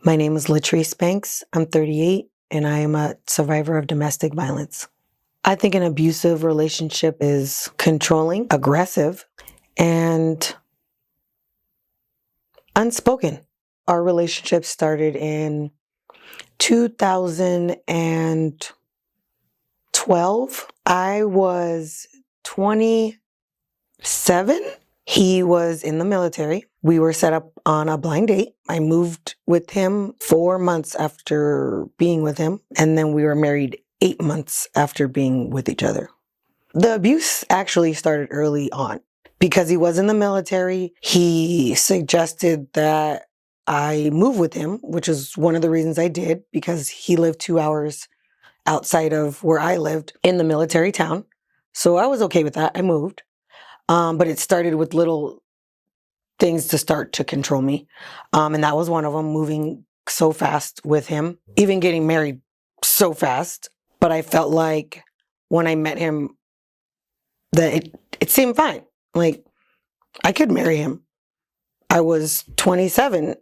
My name is Latrice Banks. I'm 38 and I am a survivor of domestic violence. I think an abusive relationship is controlling, aggressive, and unspoken. Our relationship started in 2012. I was 27. He was in the military. We were set up on a blind date. I moved with him 4 months after being with him, and then we were married 8 months after being with each other. The abuse actually started early on. Because he was in the military, he suggested that I move with him, which is one of the reasons I did, because he lived 2 hours outside of where I lived in the military town. So I was okay with that. I moved. But it started with little things to start to control me. And that was one of them, moving so fast with him, even getting married so fast. But I felt like when I met him, that it seemed fine. Like, I could marry him. I was 27.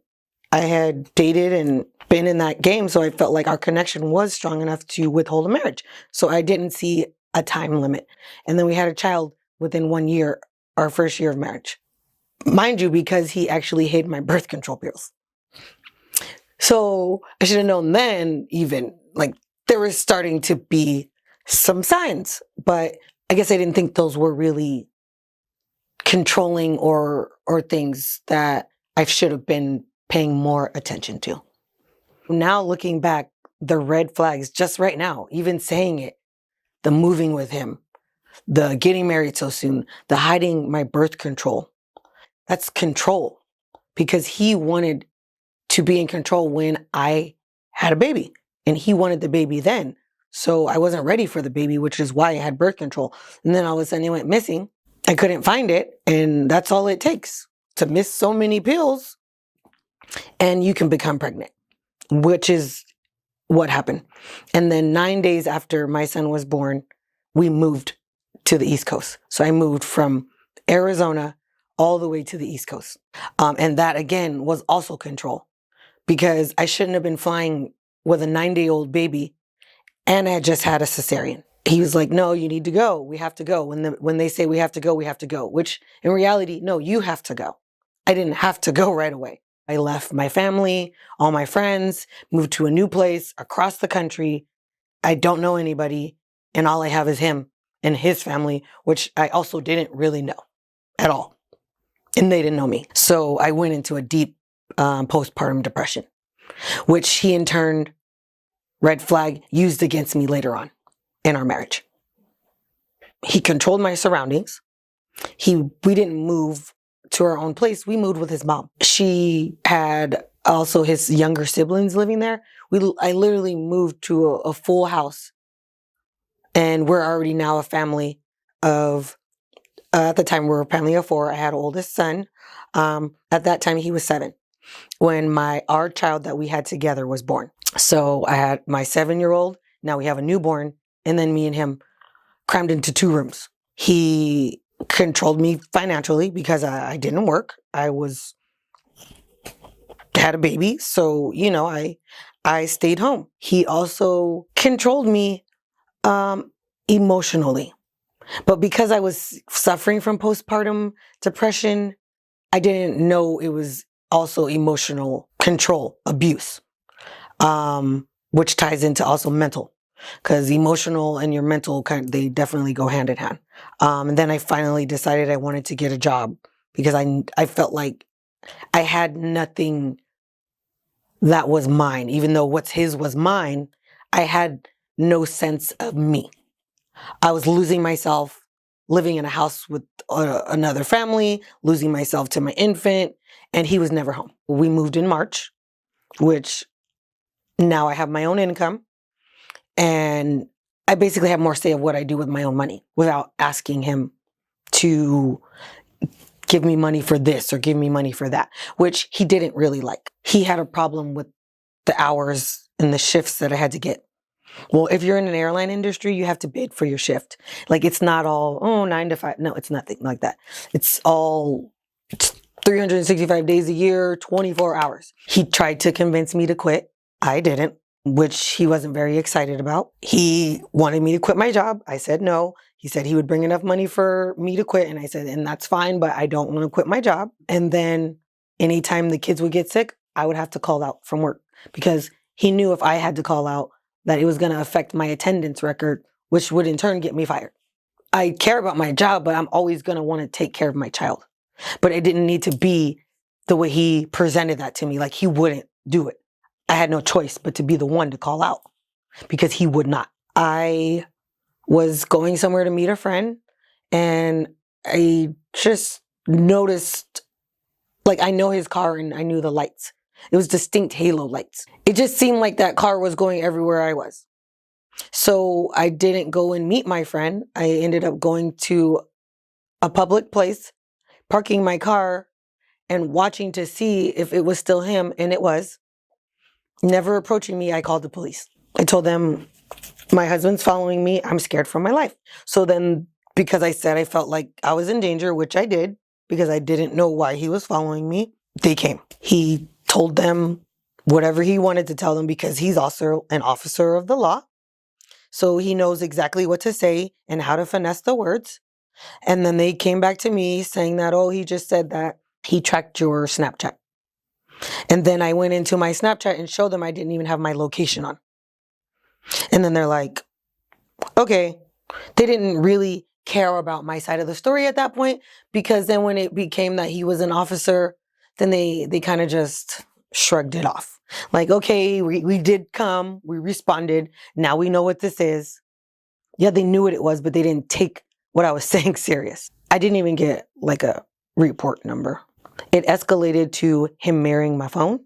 I had dated and been in that game, so I felt like our connection was strong enough to withhold a marriage. So I didn't see a time limit. And then we had a child within 1 year, our first year of marriage. Mind you, because he actually hid my birth control pills. So I should have known then, even, like, there was starting to be some signs, but I guess I didn't think those were really controlling or things that I should have been paying more attention to. Now looking back, the red flags just right now, even saying it, the moving with him, the getting married so soon, the hiding my birth control, that's control, because he wanted to be in control when I had a baby, and he wanted the baby then. So I wasn't ready for the baby, which is why I had birth control. And then all of a sudden it went missing. I couldn't find it, and that's all it takes to miss so many pills, and you can become pregnant, which is what happened. And then 9 days after my son was born, we moved to the East Coast. So I moved from Arizona all the way to the East Coast. And that, again, was also control, because I shouldn't have been flying with a 9-day-old baby, and I had just had a cesarean. He was like, no, you need to go. We have to go. When they say we have to go, we have to go. Which in reality, no, you have to go. I didn't have to go right away. I left my family, all my friends, moved to a new place across the country. I don't know anybody, and all I have is him and his family, which I also didn't really know at all. And they didn't know me. So I went into a deep postpartum depression, which he in turn, red flag, used against me later on in our marriage. He controlled my surroundings. We didn't move to our own place. We moved with his mom. She had also his younger siblings living there. I literally moved to a full house, and we're already now a family of, at the time we were a family of 4. I had an oldest son. At that time he was 7 when our child that we had together was born. So I had my 7-year-old. Now we have a newborn. And then me and him crammed into 2 rooms. He controlled me financially because I didn't work. Had a baby. So, I stayed home. He also controlled me emotionally. But because I was suffering from postpartum depression, I didn't know it was also emotional control, abuse, which ties into also mental. Because emotional and your mental, they definitely go hand in hand. And then I finally decided I wanted to get a job, because I felt like I had nothing that was mine. Even though what's his was mine, I had no sense of me. I was losing myself, living in a house with another family, losing myself to my infant, and he was never home. We moved in March, which now I have my own income. And I basically have more say of what I do with my own money without asking him to give me money for this or give me money for that, which he didn't really like. He had a problem with the hours and the shifts that I had to get. Well, if you're in an airline industry, you have to bid for your shift. Like, it's not all, 9 to 5. No, it's nothing like that. It's all 365 days a year, 24 hours. He tried to convince me to quit. I didn't, which he wasn't very excited about. He wanted me to quit my job. I said no. He said he would bring enough money for me to quit. And I said, and that's fine, but I don't want to quit my job. And then anytime the kids would get sick, I would have to call out from work because he knew if I had to call out that it was going to affect my attendance record, which would in turn get me fired. I care about my job, but I'm always going to want to take care of my child. But it didn't need to be the way he presented that to me. Like he wouldn't do it. I had no choice but to be the one to call out because he would not. I was going somewhere to meet a friend and I just noticed, like I know his car and I knew the lights. It was distinct halo lights. It just seemed like that car was going everywhere I was. So I didn't go and meet my friend. I ended up going to a public place, parking my car and watching to see if it was still him. And it was. Never approaching me, I called the police. I told them, my husband's following me. I'm scared for my life. So then, because I said I felt like I was in danger, which I did, because I didn't know why he was following me, they came. He told them whatever he wanted to tell them because he's also an officer of the law. So he knows exactly what to say and how to finesse the words. And then they came back to me saying that, oh, he just said that he tracked your Snapchat. And then I went into my Snapchat and showed them I didn't even have my location on. And then they're like, okay. They didn't really care about my side of the story at that point, because then when it became that he was an officer, then they kind of just shrugged it off. Like, okay, we did come, we responded, now we know what this is. Yeah, they knew what it was, but they didn't take what I was saying serious. I didn't even get like a report number. It escalated to him mirroring my phone,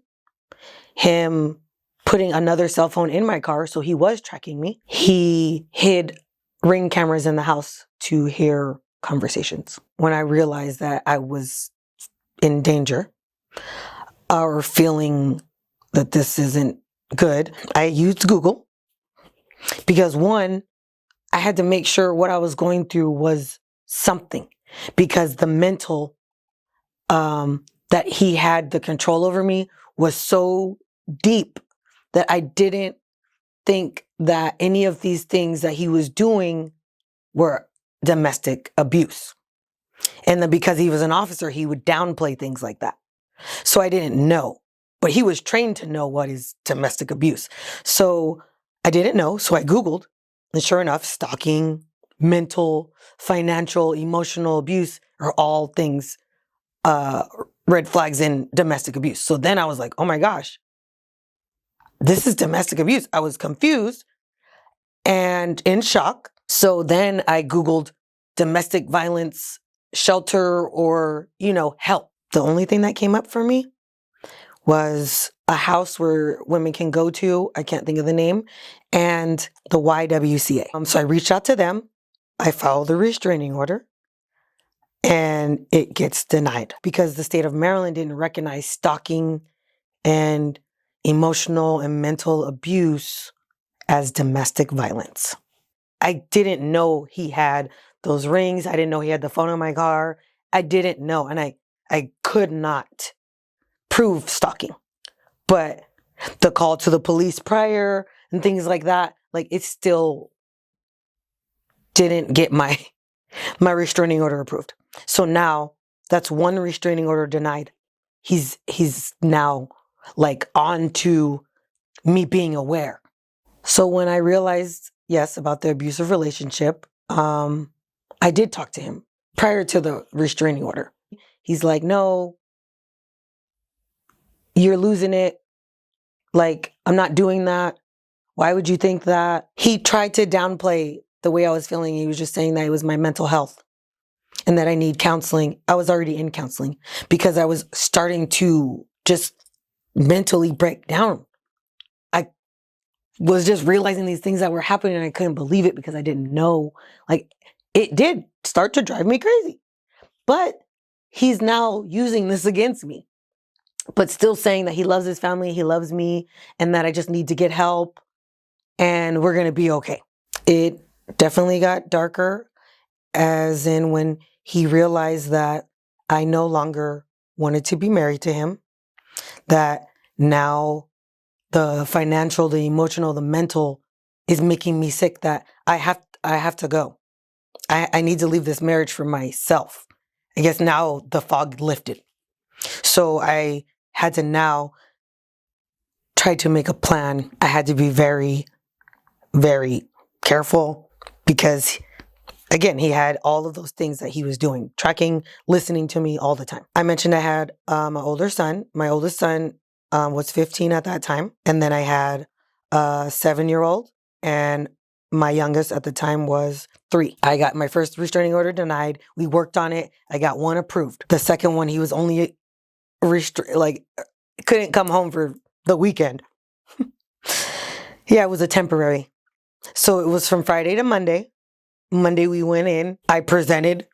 him putting another cell phone in my car, so he was tracking me. He hid Ring cameras in the house to hear conversations. When I realized that I was in danger or feeling that this isn't good, I used Google because one, I had to make sure what I was going through was something, because the mental that he had the control over me was so deep that I didn't think that any of these things that he was doing were domestic abuse. And then because he was an officer, he would downplay things like that. So I didn't know, but he was trained to know what is domestic abuse. So I didn't know. So I Googled, and sure enough, stalking, mental, financial, emotional abuse are all things, red flags in domestic abuse. So then I was like, oh my gosh, this is domestic abuse. I was confused and in shock. So then I Googled domestic violence shelter or, help. The only thing that came up for me was a house where women can go to, I can't think of the name, and the YWCA. So I reached out to them. I filed a restraining order and it gets denied because the state of Maryland didn't recognize stalking and emotional and mental abuse as domestic violence. I didn't know he had those rings. I didn't know he had the phone in my car. I didn't know. And I could not prove stalking. But the call to the police prior and things like that, like it still didn't get my restraining order approved. So now that's one restraining order denied. He's now like on to me being aware. So when I realized, yes, about the abusive relationship, I did talk to him prior to the restraining order. He's like, no, you're losing it. Like, I'm not doing that. Why would you think that? He tried to downplay the way I was feeling. He was just saying that it was my mental health and that I need counseling. I was already in counseling because I was starting to just mentally break down. I was just realizing these things that were happening and I couldn't believe it because I didn't know. Like, it did start to drive me crazy. But he's now using this against me, but still saying that he loves his family, he loves me, and that I just need to get help and we're going to be okay. It definitely got darker, as in when he realized that I no longer wanted to be married to him, that now the financial, the emotional, the mental is making me sick, that I have to go. I need to leave this marriage for myself. I guess now the fog lifted. So I had to now try to make a plan. I had to be very, very careful because, again, he had all of those things that he was doing, tracking, listening to me all the time. I mentioned I had my older son. My oldest son was 15 at that time. And then I had a 7-year-old, and my youngest at the time was 3. I got my first restraining order denied. We worked on it. I got one approved. The second one, he was only couldn't come home for the weekend. Yeah, it was a temporary. So it was from Friday to Monday. Monday we went in. I presented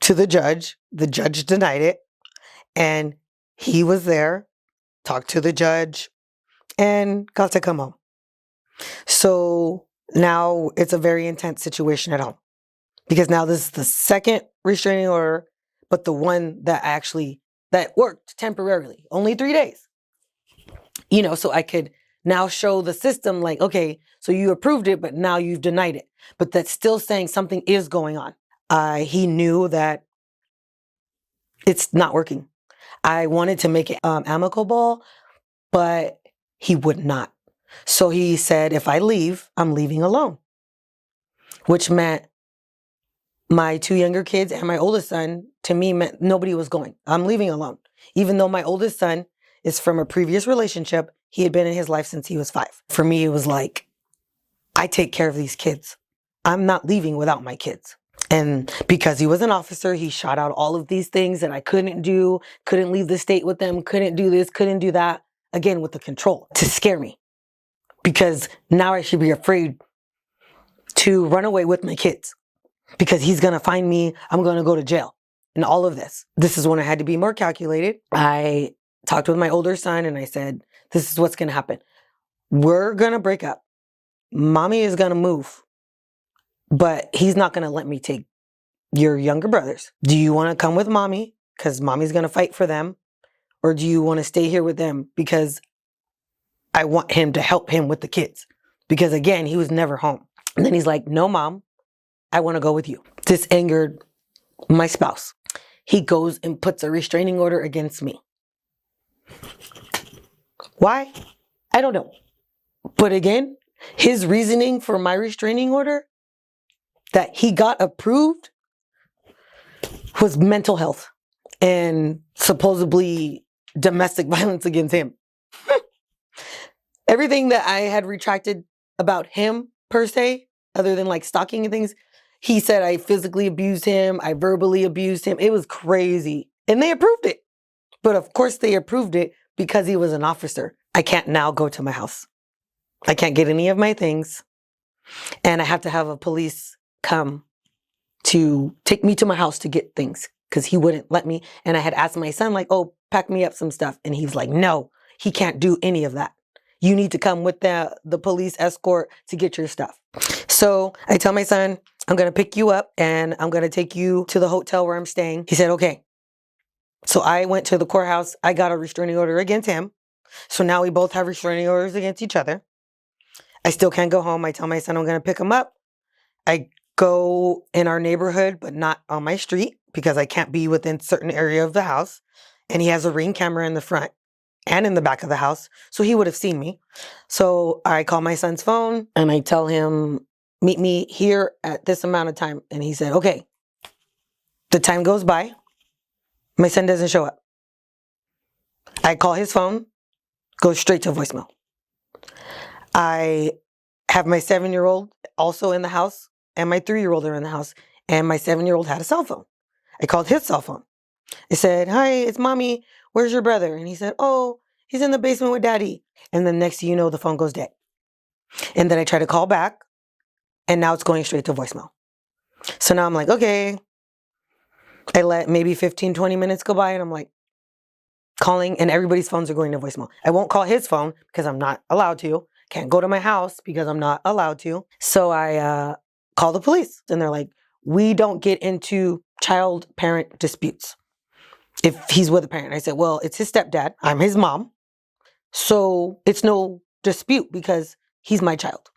to the judge. The judge denied it. And he was there, talked to the judge, and got to come home. So now it's a very intense situation at home. Because now this is the second restraining order, but the one that worked temporarily, only 3 days. So I could now show the system like, okay, so you approved it, but now you've denied it. But that's still saying something is going on. He knew that it's not working. I wanted to make it amicable, but he would not. So he said, if I leave, I'm leaving alone. Which meant my 2 younger kids and my oldest son, to me, meant nobody was going. I'm leaving alone. Even though my oldest son is from a previous relationship, he had been in his life since he was 5. For me, it was like, I take care of these kids. I'm not leaving without my kids. And because he was an officer, he shot out all of these things that I couldn't do, couldn't leave the state with them, couldn't do this, couldn't do that. Again, with the control to scare me. Because now I should be afraid to run away with my kids. Because he's going to find me, I'm going to go to jail. And all of this. This is when I had to be more calculated. I talked with my older son and I said, this is what's going to happen. We're going to break up. Mommy is going to move. But he's not going to let me take your younger brothers. Do you want to come with mommy? Because mommy's going to fight for them. Or do you want to stay here with them? Because I want him to help him with the kids. Because again, he was never home. And then he's like, no, mom, I want to go with you. This angered my spouse. He goes and puts a restraining order against me. Why? I don't know. But again, his reasoning for my restraining order that he got approved was mental health and supposedly domestic violence against him. Everything that I had retracted about him per se, other than like stalking and things, he said I physically abused him, I verbally abused him. It was crazy. And they approved it. But of course they approved it because he was an officer. I can't now go to my house. I can't get any of my things. And I have to have a police come to take me to my house to get things because he wouldn't let me. And I had asked my son, like, oh, pack me up some stuff. And he was like, no, he can't do any of that. You need to come with the police escort to get your stuff. So I tell my son, I'm going to pick you up and I'm going to take you to the hotel where I'm staying. He said, okay. So I went to the courthouse. I got a restraining order against him. So now we both have restraining orders against each other. I still can't go home. I tell my son I'm going to pick him up. I go in our neighborhood, but not on my street because I can't be within certain area of the house. And he has a Ring camera in the front and in the back of the house. So he would have seen me. So I call my son's phone and I tell him, meet me here at this amount of time. And he said, okay. The time goes by. My son doesn't show up. I call his phone, goes straight to voicemail. I have my 7-year-old also in the house and my 3-year-old are in the house. And my 7-year-old had a cell phone. I called his cell phone. I said, hi, it's mommy. Where's your brother? And he said, oh, he's in the basement with daddy. And then next thing you know, the phone goes dead. And then I try to call back and now it's going straight to voicemail. So now I'm like, okay. I let maybe 15, 20 minutes go by and I'm like calling and everybody's phones are going to voicemail. I won't call his phone because I'm not allowed to. Can't go to my house because I'm not allowed to. So I call the police and they're like, we don't get into child-parent disputes. if he's with a parent. I said, well, it's his stepdad. I'm his mom. So it's no dispute because he's my child.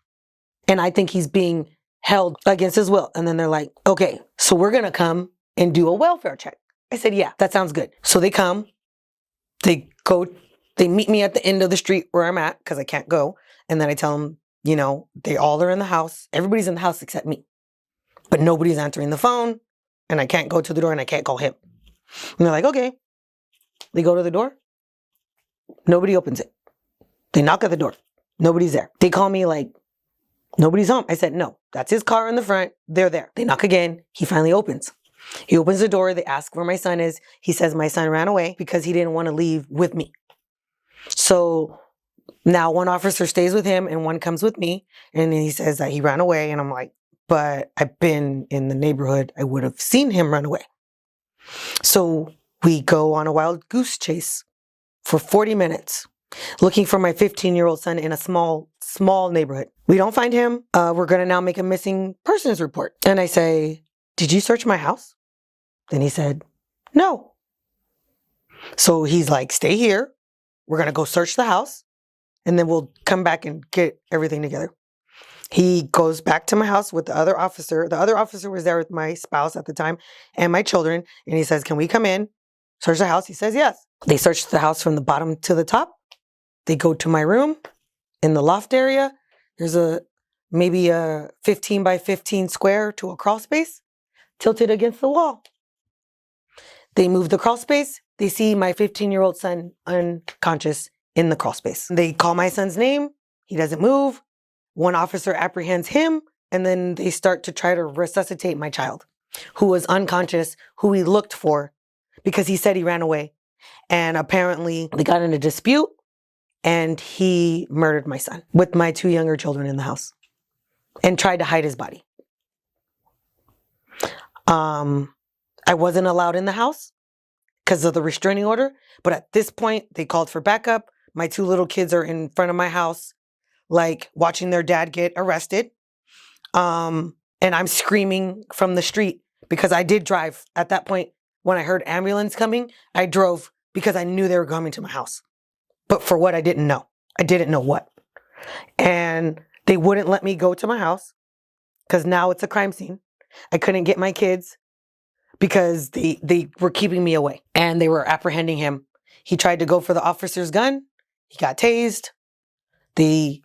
And I think he's being held against his will. And then they're like, okay, so we're going to come and do a welfare check. I said, yeah, that sounds good. So they come, they meet me at the end of the street where I'm at because I can't go. And then I tell them, they all are in the house. Everybody's in the house except me. But nobody's answering the phone. And I can't go to the door and I can't call him. And they're like, okay. They go to the door. Nobody opens it. They knock at the door. Nobody's there. They call me like, nobody's home. I said, no, that's his car in the front. They're there. They knock again. He finally opens. He opens the door. They ask where my son is. He says my son ran away because he didn't want to leave with me. So now one officer stays with him and one comes with me. And he says that he ran away. And I'm like, but I've been in the neighborhood. I would have seen him run away. So we go on a wild goose chase for 40 minutes looking for my 15-year-old son in a small neighborhood. We don't find him. We're going to now make a missing persons report. And I say, did you search my house? Then he said, no. So he's like, stay here. We're going to go search the house. And then we'll come back and get everything together. He goes back to my house with the other officer. The other officer was there with my spouse at the time and my children. And he says, can we come in? Search the house? He says, yes. They search the house from the bottom to the top. They go to my room in the loft area. There's maybe a 15 by 15 square to a crawl space tilted against the wall. They move the crawl space. They see my 15-year-old son unconscious in the crawl space. They call my son's name. He doesn't move. One officer apprehends him, and then they start to try to resuscitate my child, who was unconscious, who we looked for because he said he ran away. And apparently they got in a dispute, and he murdered my son with my 2 younger children in the house and tried to hide his body. I wasn't allowed in the house because of the restraining order. But at this point, they called for backup. My 2 little kids are in front of my house, like watching their dad get arrested. And I'm screaming from the street because I did drive. At that point, when I heard ambulance coming, I drove because I knew they were coming to my house. But for what I didn't know. I didn't know what. And they wouldn't let me go to my house because now it's a crime scene. I couldn't get my kids because they were keeping me away and they were apprehending him. He tried to go for the officer's gun. He got tased. They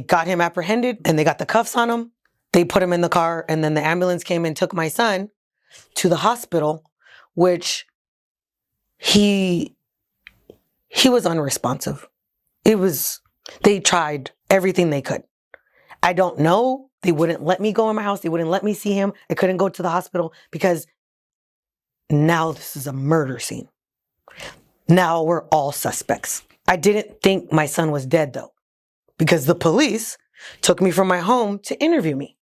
got him apprehended and they got the cuffs on him. They put him in the car and then the ambulance came and took my son to the hospital, which he was unresponsive. They tried everything they could. I don't know. They wouldn't let me go in my house. They wouldn't let me see him. I couldn't go to the hospital because now this is a murder scene. Now we're all suspects. I didn't think my son was dead though, because the police took me from my home to interview me.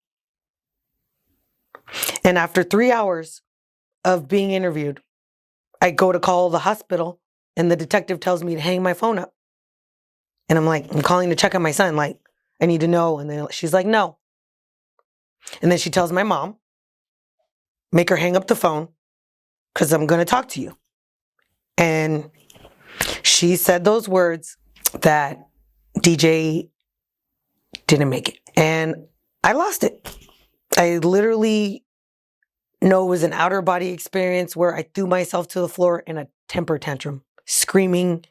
And after 3 hours of being interviewed, I go to call the hospital and the detective tells me to hang my phone up. And I'm like, I'm calling to check on my son. Like, I need to know. And then she's like, no. And then she tells my mom, make her hang up the phone because I'm going to talk to you. And she said those words that DJ didn't make it. And I lost it. I literally know it was an outer body experience where I threw myself to the floor in a temper tantrum, screaming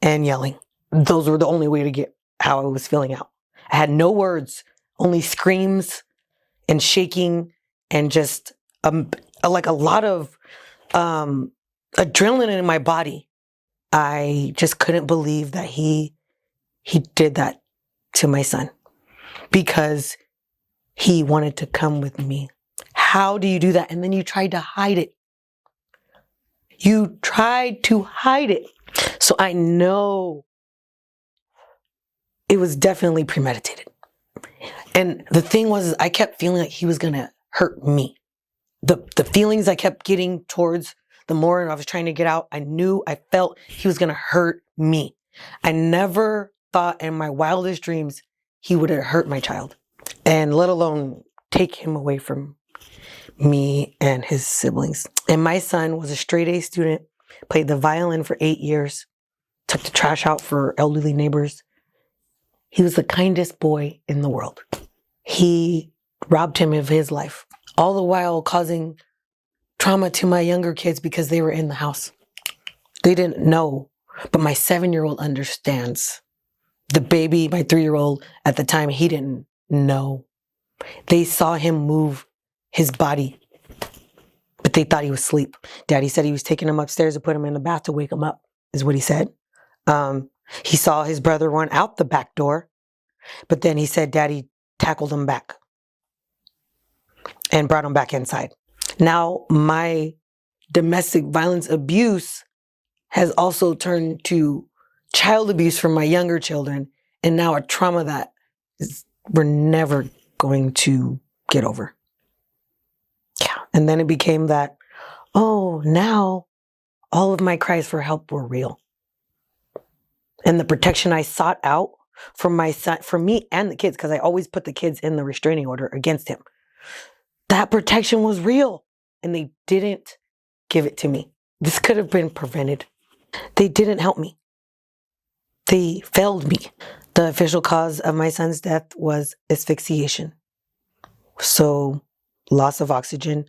and yelling. Those were the only way to get how I was feeling out. I had no words, only screams and shaking and just like a lot of adrenaline in my body. I just couldn't believe that he did that to my son because he wanted to come with me. How do you do that? And then you tried to hide it. You tried to hide it. So I know it was definitely premeditated. And the thing was, I kept feeling like he was going to hurt me. The feelings I kept getting towards the more I was trying to get out, I felt he was going to hurt me. I never thought in my wildest dreams he would have hurt my child, and let alone take him away from me and his siblings. And my son was a straight A student. played the violin for 8 years, took the trash out for elderly neighbors. He was the kindest boy in the world. He robbed him of his life, all the while causing trauma to my younger kids because they were in the house. They didn't know, but my 7-year-old understands. The baby, my 3-year-old, at the time, he didn't know. They saw him move his body, but they thought he was asleep. Daddy said he was taking him upstairs to put him in the bath to wake him up, is what he said. He saw his brother run out the back door, but then he said Daddy tackled him back and brought him back inside. Now, my domestic violence abuse has also turned to child abuse from my younger children, and now a trauma that we're never going to get over. Yeah. And then it became that, oh, now all of my cries for help were real. And the protection I sought out for my son, for me and the kids, because I always put the kids in the restraining order against him, that protection was real. And they didn't give it to me. This could have been prevented. They didn't help me. They failed me. The official cause of my son's death was asphyxiation. So loss of oxygen.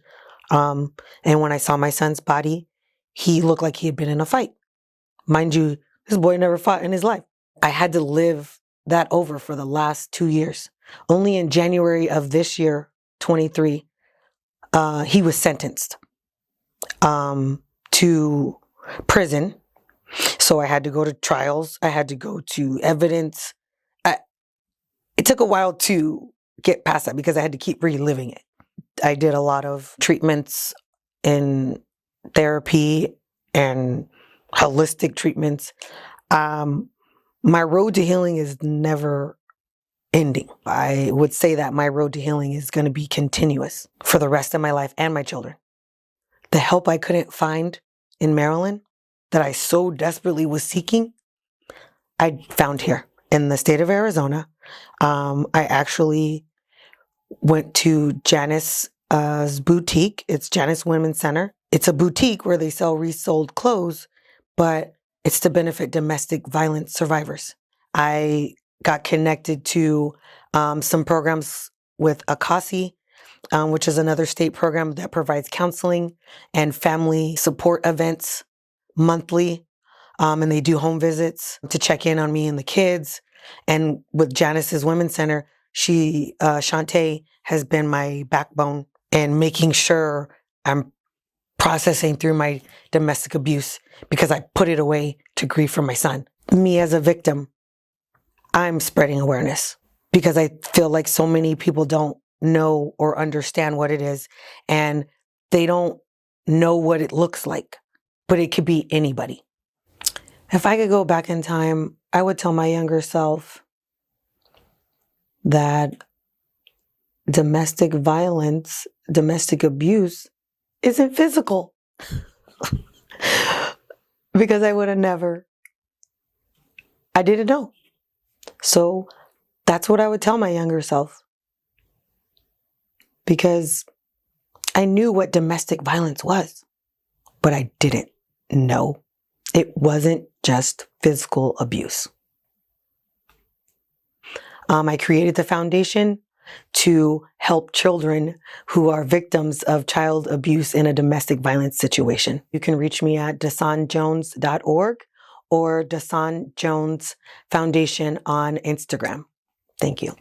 And when I saw my son's body, he looked like he had been in a fight. Mind you, this boy never fought in his life. I had to live that over for the last 2 years. Only in January of this year, 23, he was sentenced to prison. So I had to go to trials. I had to go to evidence. It took a while to get past that because I had to keep reliving it. I did a lot of treatments in therapy and holistic treatments. My road to healing is never ending. I would say that my road to healing is going to be continuous for the rest of my life and my children. The help I couldn't find in Maryland that I so desperately was seeking, I found here in the state of Arizona. I actually went to Janice's boutique. It's Janice Women's Center. It's a boutique where they sell resold clothes, but it's to benefit domestic violence survivors. I got connected to some programs with ACASI, which is another state program that provides counseling and family support events monthly. And they do home visits to check in on me and the kids. And with Janice's Women's Center, Shantae has been my backbone in making sure I'm processing through my domestic abuse because I put it away to grieve for my son. Me as a victim, I'm spreading awareness because I feel like so many people don't know or understand what it is, and they don't know what it looks like, but it could be anybody. If I could go back in time, I would tell my younger self that domestic violence, domestic abuse isn't physical. Because I would have never, I didn't know. So that's what I would tell my younger self. Because I knew what domestic violence was, but I didn't know. It wasn't just physical abuse. I created the foundation to help children who are victims of child abuse in a domestic violence situation. You can reach me at dasonjones.org or Dason Jones Foundation on Instagram. Thank you.